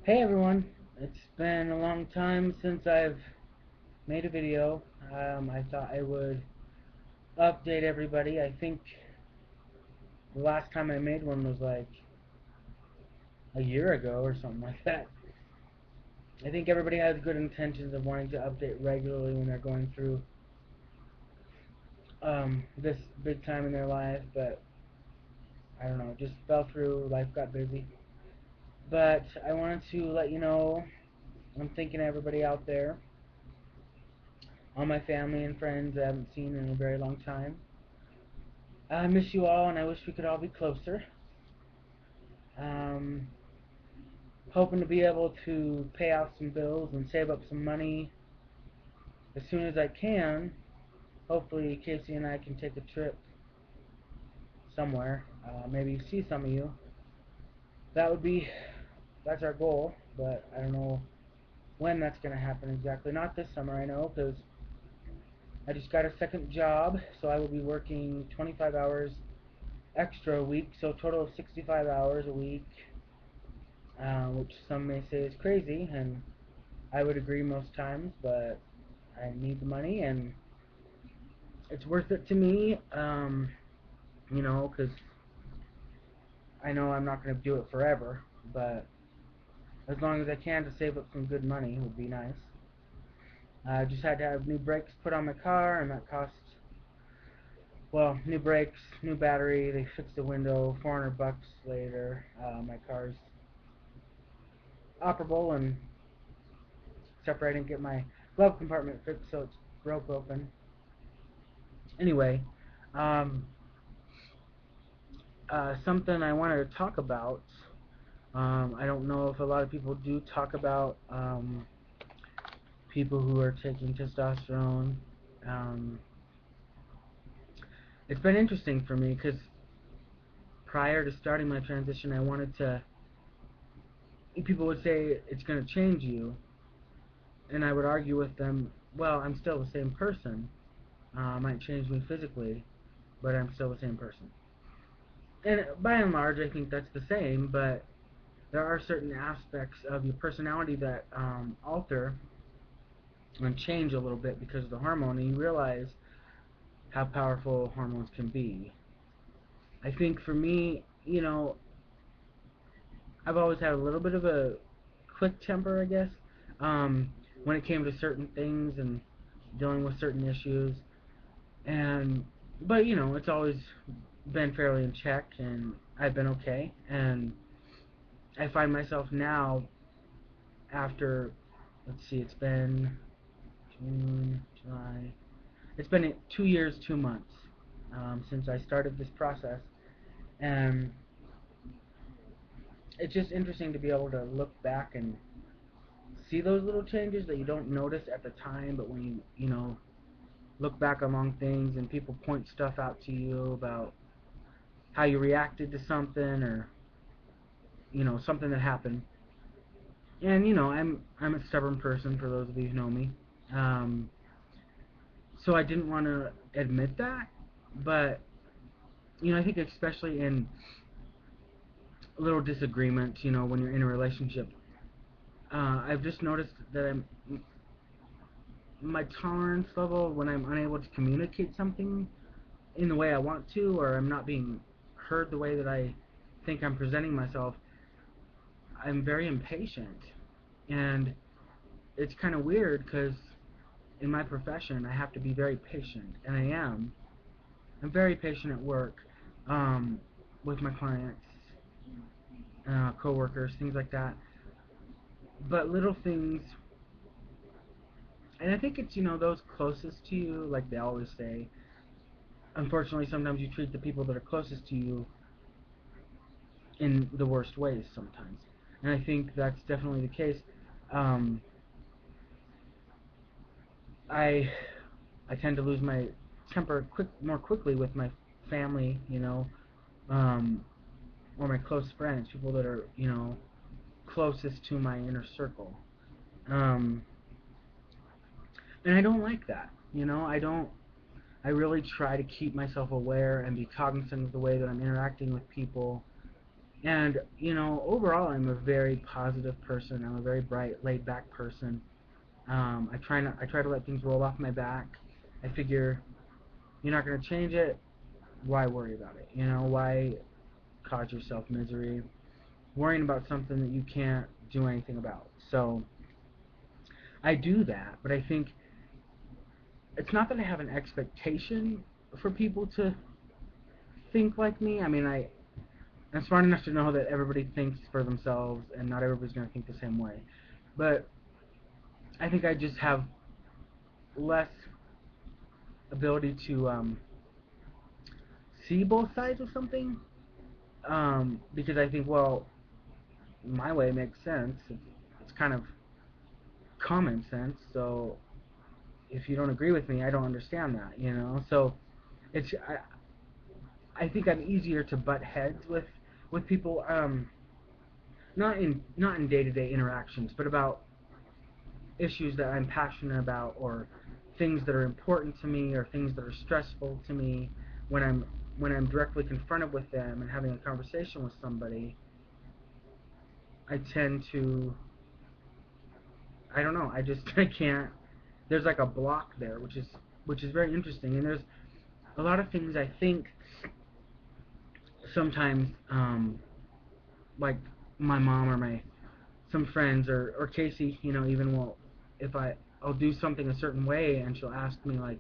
Hey everyone, it's been a long time since I've made a video. I thought I would update everybody. I think the last time I made one was like a year ago or something like that. I think everybody has good intentions of wanting to update regularly when they're going through this big time in their life, but I don't know, it just fell through, life got busy. But I wanted to let you know I'm thinking of everybody out there, all my family and friends I haven't seen in a very long time. I miss you all, and I wish we could all be closer. Um, Hoping to be able to pay off some bills and save up some money as soon as I can. Hopefully, Casey and I can take a trip somewhere. Maybe see some of you. That would be, that's our goal, but I don't know when that's going to happen exactly. Not this summer, I know, because I just got a second job, so I will be working 25 hours extra a week, so a total of 65 hours a week, which some may say is crazy, and I would agree most times, but I need the money and it's worth it to me, because I know I'm not going to do it forever, but as long as I can to save up some good money would be nice. I just had to have new brakes put on my car, and that cost, well, new brakes, new battery, they fixed the window, 400 bucks later. My car's operable, and except for I didn't get my glove compartment fixed, so it's broke open. Anyway, um, something I wanted to talk about. I don't know if a lot of people do talk about people who are taking testosterone. Um, it's been interesting for me because prior to starting my transition, I wanted to. People would say it's going to change you, and I would argue with them. Well, I'm still the same person. It might change me physically, but I'm still the same person. And by and large, I think that's the same. But there are certain aspects of your personality that alter and change a little bit because of the hormone, and you realize how powerful hormones can be. I think for me, I've always had a little bit of a quick temper, I guess, when it came to certain things and dealing with certain issues. And but it's always been fairly in check, and I've been okay. And I find myself now after, let's see, it's been June, July. It's been 2 years, 2 months since I started this process, and it's just interesting to be able to look back and see those little changes that you don't notice at the time, but when you look back along things and people point stuff out to you about how you reacted to something, or something that happened. And I'm a stubborn person, for those of you who know me. Um, so I didn't want to admit that, but I think especially in little disagreements, when you're in a relationship, I've just noticed that my tolerance level when I'm unable to communicate something in the way I want to, or I'm not being heard the way that I think I'm presenting myself, I'm very impatient. And it's kind of weird because in my profession I have to be very patient, and I am. I'm very patient at work, with my clients, coworkers, things like that. But little things, and I think it's those closest to you, like they always say. Unfortunately, sometimes you treat the people that are closest to you in the worst ways sometimes, and I think that's definitely the case. Um, I I tend to lose my temper more quickly with my family, um, or my close friends, people that are closest to my inner circle. Um, and I don't like that. I don't. I really try to keep myself aware and be cognizant of the way that I'm interacting with people, And overall, I'm a very positive person. I'm a very bright, laid back person. I try to let things roll off my back. I figure you're not going to change it. Why worry about it? Why cause yourself misery worrying about something that you can't do anything about? So I do that, but I think it's not that I have an expectation for people to think like me. I mean, I'm smart enough to know that everybody thinks for themselves, and not everybody's going to think the same way. But I think I just have less ability to see both sides of something, because I think, well, my way makes sense. It's kind of common sense. So if you don't agree with me, I don't understand that. So it's I think I'm easier to butt heads with people, not in day-to-day interactions, but about issues that I'm passionate about, or things that are important to me, or things that are stressful to me. When I'm directly confronted with them and having a conversation with somebody, I tend to, I don't know, I just I can't. There's like a block there, which is very interesting. And there's a lot of things I think sometimes, like my mom or my some friends, or Casey, even will, if I'll do something a certain way, and she'll ask me like,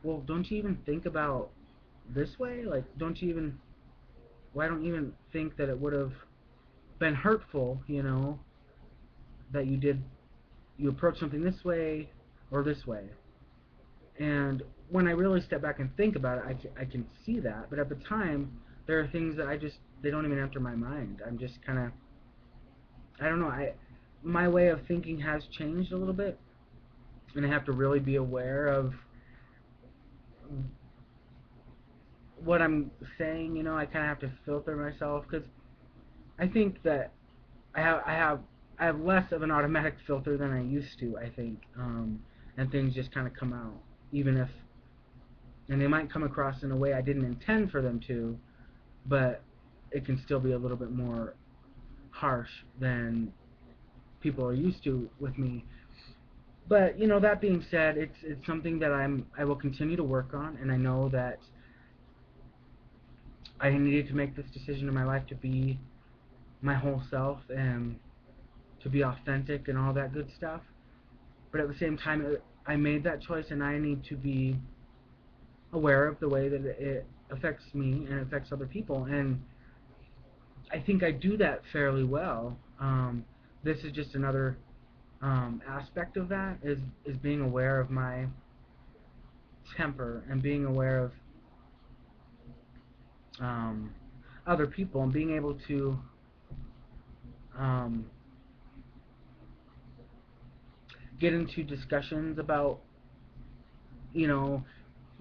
well, don't you even think about this way? Like, why don't you even think that it would have been hurtful, that you approach something this way or this way? And when I really step back and think about it, I can see that. But at the time, there are things that they don't even enter my mind. I'm just kind of, I don't know. My way of thinking has changed a little bit, and I have to really be aware of what I'm saying. I kind of have to filter myself, because I think that I have I have I have less of an automatic filter than I used to. I think, and things just kind of come out, even if, and they might come across in a way I didn't intend for them to, but it can still be a little bit more harsh than people are used to with me. But that being said, it's something that I will continue to work on, and I know that I needed to make this decision in my life to be my whole self and to be authentic and all that good stuff. But at the same time, I made that choice, and I need to be aware of the way that it affects me and affects other people. And I think I do that fairly well. This is just another aspect of that, is being aware of my temper, and being aware of um, other people, and being able to um, get into discussions about, you know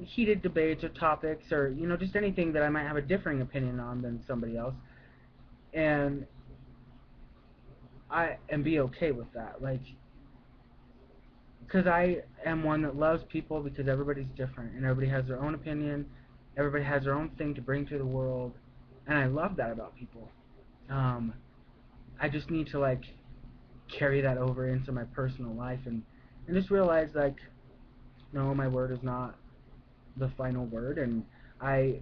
heated debates or topics, or just anything that I might have a differing opinion on than somebody else, and be okay with that, like, because I am one that loves people, because everybody's different and everybody has their own opinion, everybody has their own thing to bring to the world, and I love that about people. Um, I just need to, like, carry that over into my personal life, and just realize, like, no, my word is not the final word, and I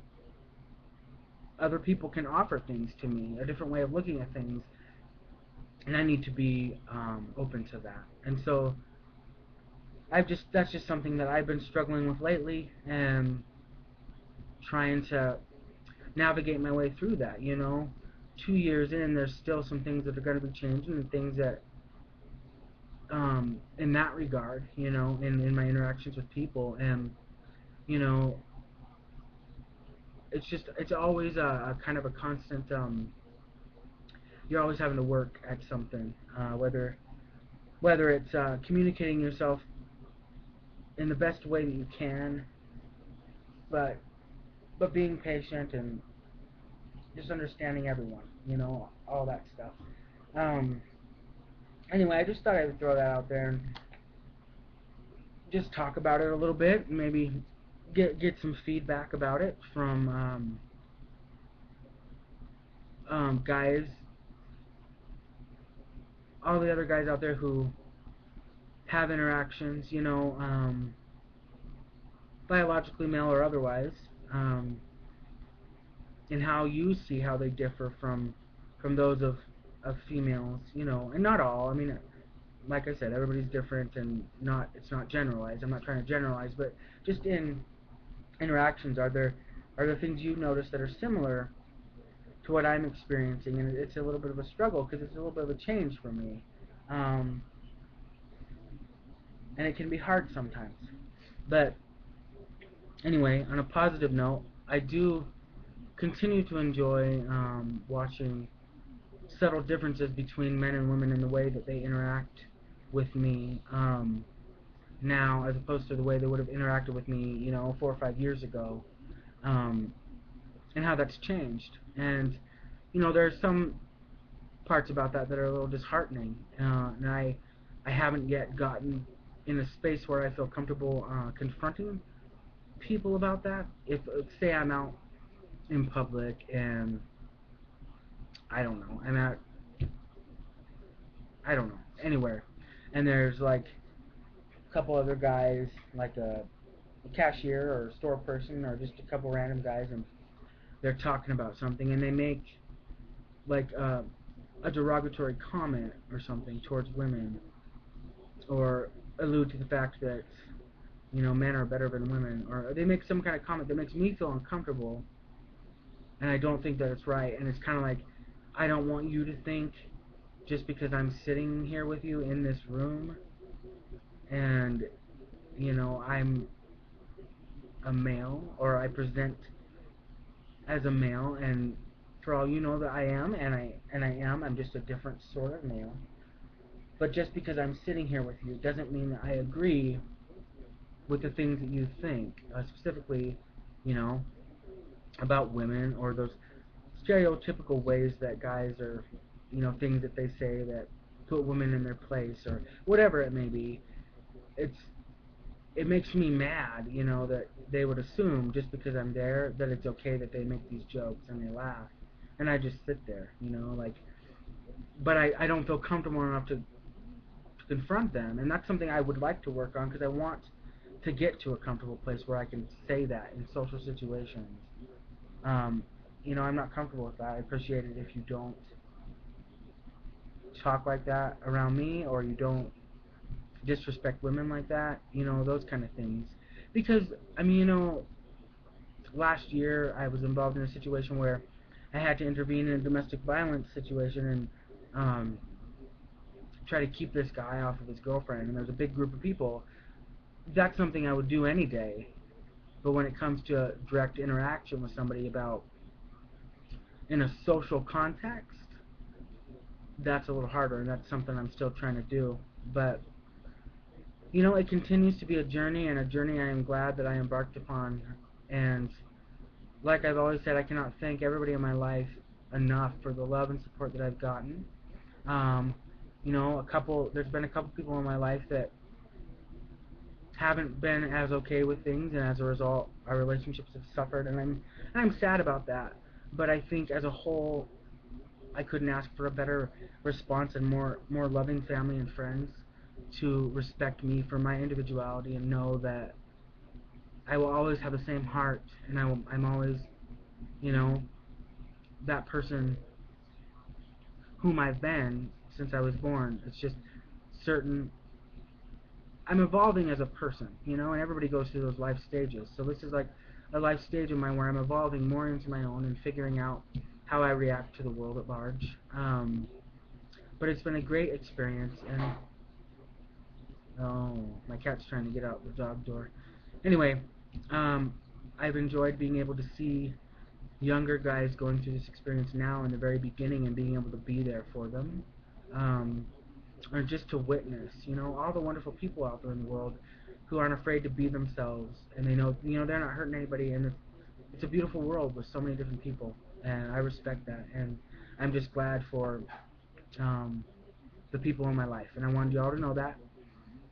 other people can offer things to me, a different way of looking at things, and I need to be open to that. And so that's just something that I've been struggling with lately, and trying to navigate my way through that. 2 years in, there's still some things that are going to be changing, and things that, in that regard, in my interactions with people, and you know, it's always a kind of a constant. You're always having to work at something, whether it's communicating yourself in the best way that you can, but being patient, and just understanding everyone, all that stuff. Um, anyway, I just thought I would throw that out there and just talk about it a little bit, and maybe get some feedback about it from guys, all the other guys out there who have interactions, biologically male or otherwise, um, and how you see how they differ from those of females, and not all. I mean, like I said, everybody's different, and not it's not generalized. I'm not trying to generalize, but just in interactions, are there things you notice that are similar to what I'm experiencing? And it's a little bit of a struggle because it's a little bit of a change for me, um, and it can be hard sometimes. But anyway, on a positive note, I do continue to enjoy watching subtle differences between men and women in the way that they interact with me now, as opposed to the way they would have interacted with me, 4 or 5 years ago, um, and how that's changed. And there's some parts about that that are a little disheartening, and I haven't yet gotten in a space where I feel comfortable confronting people about that. If say I'm out in public and I don't know, I don't know, anywhere, and there's like a couple other guys, like a cashier or a store person or just a couple random guys, and they're talking about something, and they make like a derogatory comment or something towards women, or allude to the fact that men are better than women, or they make some kind of comment that makes me feel uncomfortable, and I don't think that it's right. And it's kind of like, I don't want you to think, just because I'm sitting here with you in this room, and I'm a male, or I present as a male, and for all you know that I am, I'm just a different sort of male. But just because I'm sitting here with you doesn't mean that I agree with the things that you think, specifically, you know, about women, or those stereotypical ways that guys are, things that they say that put women in their place, or whatever it may be. It's it makes me mad, that they would assume just because I'm there that it's okay that they make these jokes and they laugh, and I just sit there, like. But I don't feel comfortable enough to confront them, and that's something I would like to work on, because I want to get to a comfortable place where I can say that in social situations. Um, I'm not comfortable with that. I appreciate it if you don't talk like that around me, or you don't disrespect women like that, those kind of things. Because, I mean, last year I was involved in a situation where I had to intervene in a domestic violence situation, and um, try to keep this guy off of his girlfriend, and there's a big group of people. That's something I would do any day. But when it comes to direct interaction with somebody about in a social context, that's a little harder, and that's something I'm still trying to do. But it continues to be a journey, and a journey I am glad that I embarked upon. And like I've always said, I cannot thank everybody in my life enough for the love and support that I've gotten. Um, there's been a couple people in my life that haven't been as okay with things, and as a result, our relationships have suffered, and I'm sad about that. But I think as a whole, I couldn't ask for a better response, and more loving family and friends to respect me for my individuality, and know that I will always have the same heart, and I'm always, you know, that person whom I've been since I was born. It's just certain. I'm evolving as a person, and everybody goes through those life stages. So this is like a life stage of mine where I'm evolving more into my own and figuring out how I react to the world at large. But it's been a great experience, and oh, my cat's trying to get out the dog door. Anyway, um, I've enjoyed being able to see younger guys going through this experience now in the very beginning, and being able to be there for them. Um, or just to witness, all the wonderful people out there in the world who aren't afraid to be themselves, and they know, they're not hurting anybody, and it's a beautiful world with so many different people, and I respect that, and I'm just glad for um, the people in my life, and I wanted y'all to know that,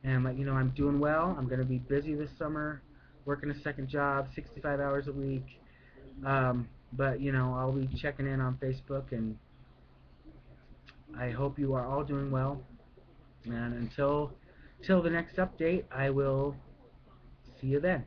and let you know I'm doing well. I'm going to be busy this summer, working a second job, 65 hours a week, But I'll be checking in on Facebook, and I hope you are all doing well. And until the next update, I will see you then.